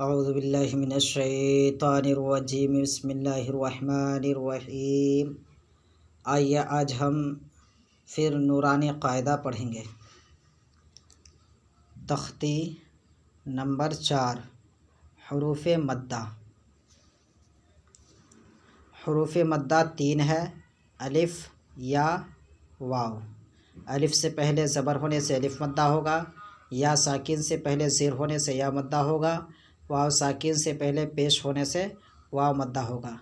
औज़ु बिल्लाहि मिनश्शैतानिर्रजीम बिस्मिल्लाहिर्रहमानिर्रहीम। आइए आज हम फिर नूरानी क़ायदा पढ़ेंगे। तख्ती नंबर 4 हुरूफ़ मद्दा। हुरूफ़ मद्दा 3 है, अलिफ़ या वाव। अलिफ़ से पहले ज़बर होने से अलिफ़ मद्दा होगा, या साकिन से पहले ज़ेर होने से या मद्दा होगा, वाव साकिन से पहले पेश होने से वाव मद्दा होगा।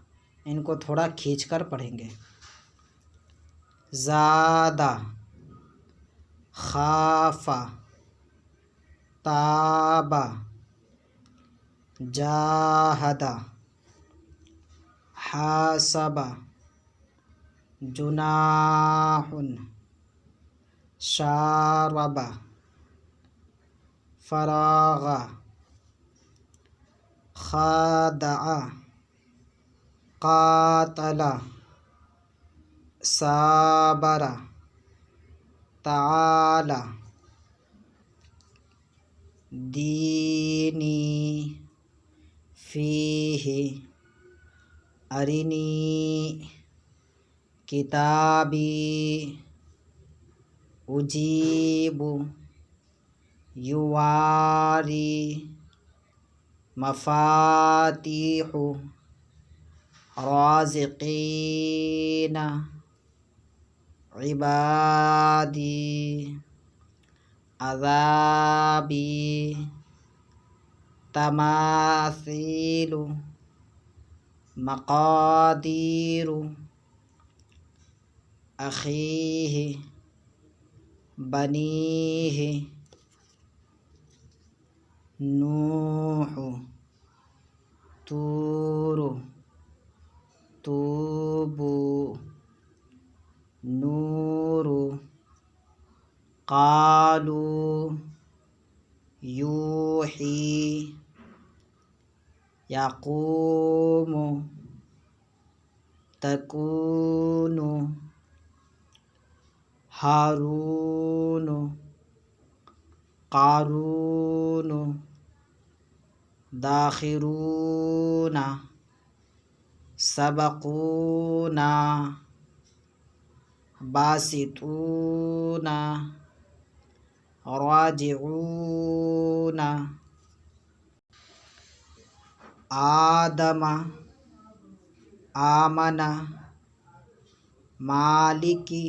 इनको थोड़ा खींचकर पढ़ेंगे। ज़ादा, खाफ़ा, ताबा, जाहदा, हासबा, जुनाहुन, शारबा, फरागा, खादआ, क़ातला, साबरा, ताला, दीनी, फ़ीही, अरिनी, किताबी, उजीबु, युवारी, मफ़ातीहु, राज़िक़ीना, इबादी, अज़ाबी, तमासीलु, मक़ादीरु, अख़ीहि, बनीहि, नूह, तूर, तूबू, नूर, क़ालू, यूही, यक़ूम, तकून, हारून, क़ारून, दाखिरून, सबक़ून, बासितून, राजिऊन, आदम, आमन, मालिकी,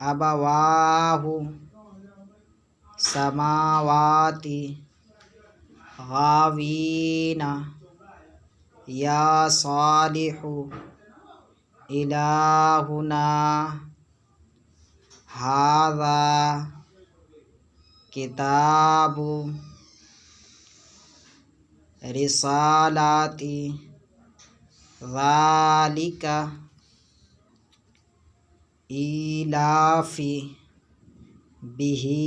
अबवाहु, समावाती, गावीना, या सालिहु, इलाहुना, हाज़ा, किताबु, रिसालाती, ज़ालिका, ईलाफ़ी, बिही,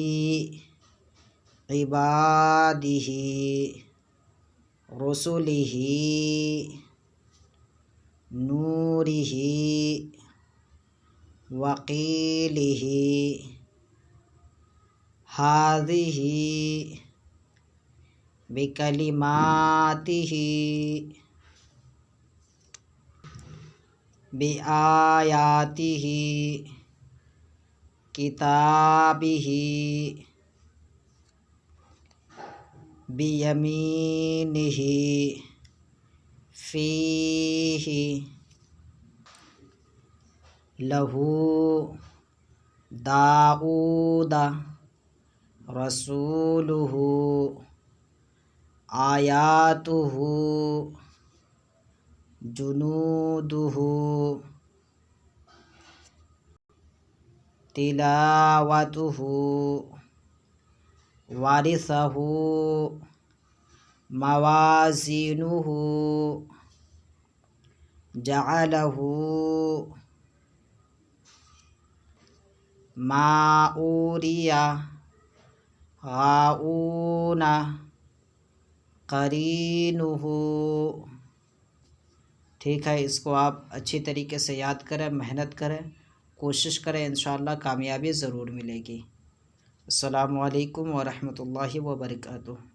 इबादिही, रुसुलिही, नूरिही, वक़ीलिही, हाज़िही, बिकलिमातिही, बिआयातिही, किताबिही, बियमीनिही, फ़ीही, लहू, दाऊद, रसूलुहु, आयातुहु, जुनूदुहु, तिलावतुहु, वारिसहु, मवाज़ीनुहु, जअलहु, माऊरिया, गाऊना, करीनुहु। ठीक है, इसको आप अच्छी तरीके से याद करें, मेहनत करें, कोशिश करें, इंशाअल्लाह कामयाबी ज़रूर मिलेगी। अस्सलामु अलैकुम व रहमतुल्लाहि व बरकातुहू।